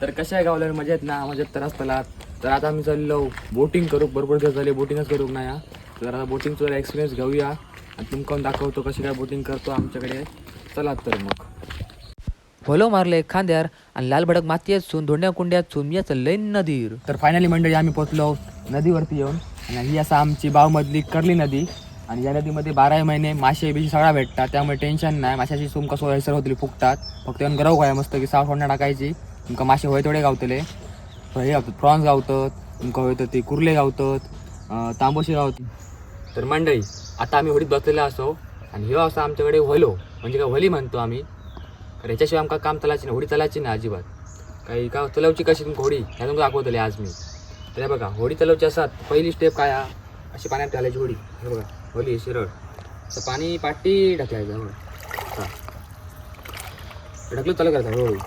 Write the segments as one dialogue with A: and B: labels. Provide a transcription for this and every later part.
A: तर कशा आहे गावला मजा येत ना, मजेत तर असताना. तर आता आम्ही चाललो बोटिंग करू, बरोबर दिवस झाले बोटिंगच करू ना या. तर आता बोटिंगचा एक्सपिरियन्स घेऊया आणि तुमका दाखवतो कशी काय बोटिंग करतो आमच्याकडे. चला तर मग.
B: होलो मारले खांद्यार आणि लाल भडक माती असून धोंड्या कुंड्यात चून या चाललंय नदीर.
A: तर फायनली मंडळी आम्ही पोचलो नदीवरती येऊन. आणि ही असा आमची बावमधली कर्ली नदी. आणि या नदीमध्ये 12 महिने मासे बिशी सगळा भेटतात, त्यामुळे टेन्शन नाही. माशाची तुमका सोय हैसर होतली फुकतात. फक्त येऊन गरव काय मस्त की साव फोडणं टाकायची, तुमका मासे होय तेवढे गावतले. हे गावतात प्रॉन्स गावतात, तुमका होय तर ते कुर्ले गावतात, तांबोशी गावतात. तर मंडळी आता आम्ही होडीत बसलेला असो. आणि ह्यो असा आमच्याकडे व्हलो, म्हणजे काय व्हली म्हणतो आम्ही. तर ह्याच्याशिवाय आमका काम चालायची नाही, होडी चालायची नाही अजिबात. काही का चलवची कशी तुमका होडी ह्या तुमका दाखवतले आज मी. तर हे बघा होडी चलवची असतात. पहिली स्टेप काय हा, अशी पाण्यात घालायची होडी. हे बघा होली शिरळ असं पाणी पाठी ढकलायचं. हां ढकलून चालू करायचं होळी.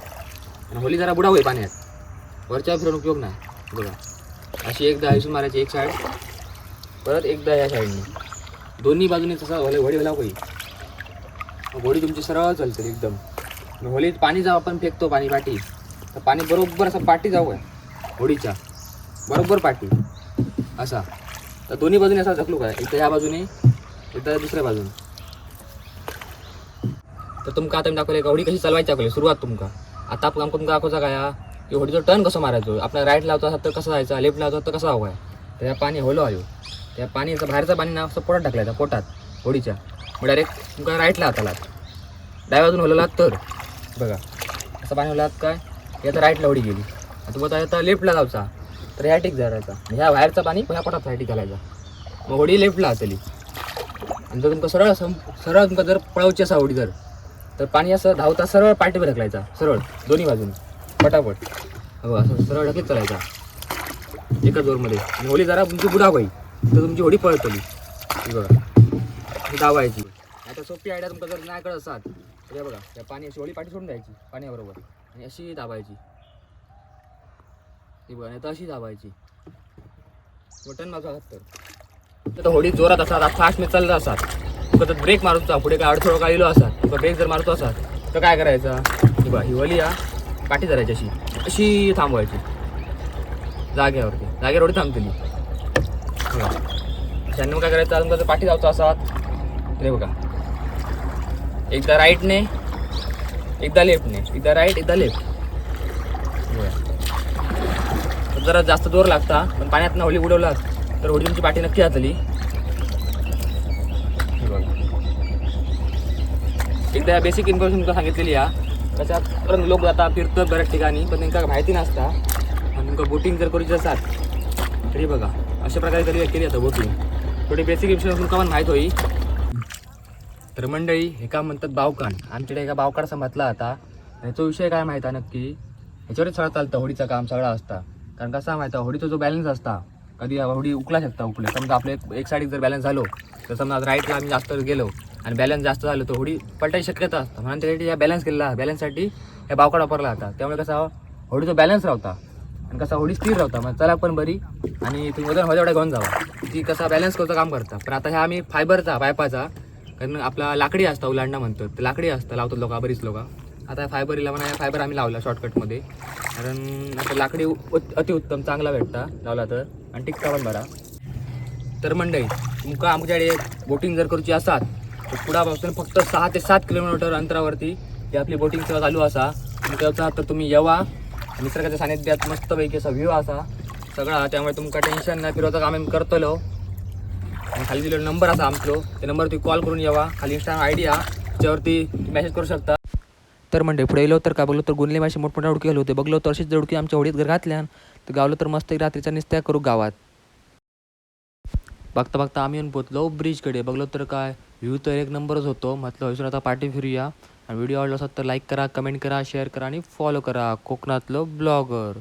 A: आणि होली जरा बुडा होई पाण्यात, वरच्या फिरून उपयोग नाही. बघा अशी एकदा हिसून मारायची एक साईड, परत एकदा या साईडने, दोन्ही बाजूने तसा होडी व्हायला होई. होडी तुमची सरळ चालते एकदम. होलीत पाणी जाऊ आपण फेकतो पाणी पाठी, तर पाणी बरोबर असं पाठी जाऊ आहे होडीच्या बरोबर पाठी असा. तर दोन्ही बाजूने असा ढकलू काय, एकदा ह्या बाजूने एकदा दुसऱ्या बाजूने. तर तुमका आता मी दाखवले का होडी कशी चालवायची दाखवली सुरुवात तुमका. आता आपण तुमका दाखवचा काय की होडीचं टर्न कसं मारायचो. आपला राईट लावतो असं तर कसं जायचं, लेफ्ट लावतो तर कसं हवं आहे. तर त्या पाणी होलो आयो, त्या पाणीचं बाहेरचं पाणी ना असं पोटात टाकलायचं पोटात होडीच्या. मग डायरेक्ट तुमका राईटला हाताला डाव्या बाजून होलेला तर बघा असं पाणी होलात काय, याचा राईटला होडी गेली. तुम्हाला आता लेफ्टला जायचा तर ह्या टिक धरायचा, ह्या बाहेरचं पाणी ह्या पोटात ह्या टिक घालायचा. मग होडी लेफ्टला हातली. आणि जर तुमका सरळ सरळ तुमका जर पळवची असा होडी तर पाणी असं धावता सरळ पाठीवर ढकलायचा, सरळ दोन्ही बाजून पटापट. हो असं सरळ ढकलीत चालायचा एका जोरमध्ये. आणि होडी जरा तुमची बुडा होई तर तुमची होडी पळतली. बघा धावायची. आता सोपी आयडिया तुमका जर नाही कळत असाल तर बघा या पाणी अशी होडी पाठी सोडून द्यायची पाण्याबरोबर आणि अशी दाबायची. ती बघा नाही तर अशी दाबायची बटन माझा तर होडी जोरात असतात फास्ट मी चालत असतात. तुका तर ब्रेक मारूचा पुढे काय अडथळा काय इलो असतात, तुका ब्रेक जर मारतो असाल तर काय करायचं, ही बघा ही वली पाठी धरायची अशी अशी थांबवायची जागेवर होडी थांबतली. बघा त्यांनी मग काय करायचं, तुमका जर पाठी जायचं असाल तर बघा एकदा राईटने एकदा लेफ्टने, एकदा राईट एकदा लेफ्ट. जरा जास्त जोर लागता, पण पाण्यात ना होडी उडवला तर होडी तुमची पाठी नक्की हातली. एकदा बेसिक इन्फॉर्मेशन तुमका सांगितलेली या त्याच्यात. कारण लोक आता फिरतात बऱ्याच ठिकाणी पण त्यांना माहिती नसता. आणि तुमका बोटिंग जर करूची असाल तरी बघा अशा प्रकारे तरी केली जातं बोटिंग. थोडी बेसिक इन्फॉर्मेशन तुमका पण माहीत होई. तर मंडळी हे का म्हणतात बावकान. आमच्याकडे एका बावकाड संभातला आता. ह्याचा विषय काय माहिती आहे नक्की, ह्याच्यावरच सगळं चालतं होडीचं काम सगळं असतं. कारण कसं माहिती आहे होडीचा जो बॅलन्स असता, कधी होडी उकला शकता उकले. समजा आपले एक साईड जर बॅलन्स झालो तर समजा राईटला आम्ही जास्त गेलो आणि बॅलन्स जास्त झालं तर होडी पलटायची शक्यता असतं. म्हणून त्यासाठी या बॅलन्स केला, बॅलन्ससाठी हे बावकाड वापरला जाता. त्यामुळे कसा होडीचा बॅलन्स राहता आणि कसा होडी स्थिर राहता. मग चला पण बरी आणि तुम्ही वजन एवढा घेऊन जावा ती कसा बॅलन्स करतं काम करता. पण आता ह्या आम्ही फायबरचा पायपाचा, कारण आपला लाकडी असतं उलांडा म्हणतात ते लाकडी असतं लावतात लोक बरीच लोक. आता फायबर इला म्हणा फायबर आम्ही लावला शॉर्टकटमध्ये, कारण आता लाकडी अतिउत्तम चांगला भेटता लावला तर आणि टिकता पण बरा. तर मंडळी तुमका आमच्याकडे बोटिंग जर करूची असाल तर पुढापासून फक्त 6 ते 7 किलोमीटर अंतरावरती ही आपली बोटिंग सेवा चालू असा. तुम्ही त्याचा तर तुम्ही येवा, निसर्गाच्या सानिध्यात मस्तपैकी असा व्ह्यू असा सगळा. त्यामुळे तुमका टेन्शन नाही, फिरवता काम आम्ही करतलो. आणि खाली दिलेला नंबर असा आमचो, त्या नंबरवरती कॉल करून यावा. खाली इंस्टाग्राम आय डी त्याच्यावरती मेसेज करू शकता.
B: तर म्हणजे पुढे गेलो तर काय बघलो तर गुणले मासे मोठमोठ्या उडकी गेलो होते. बघलो तर अशीच जडकी आमच्या होडीत घर घातल्या. तर गावलो तर मस्त एक रात्रीचा निस्त्या करू गावात. बघता बघता आम्ही येऊन पोचलो ब्रिजकडे. बघलो तर काय व्ह्यू तर एक नंबरच होतो. म्हटलं हसून आता पार्टी फिरूया. आणि व्हिडिओ आवडला असेल तर लाईक करा, कमेंट करा, शेअर करा आणि फॉलो करा कोकणातलं ब्लॉगर.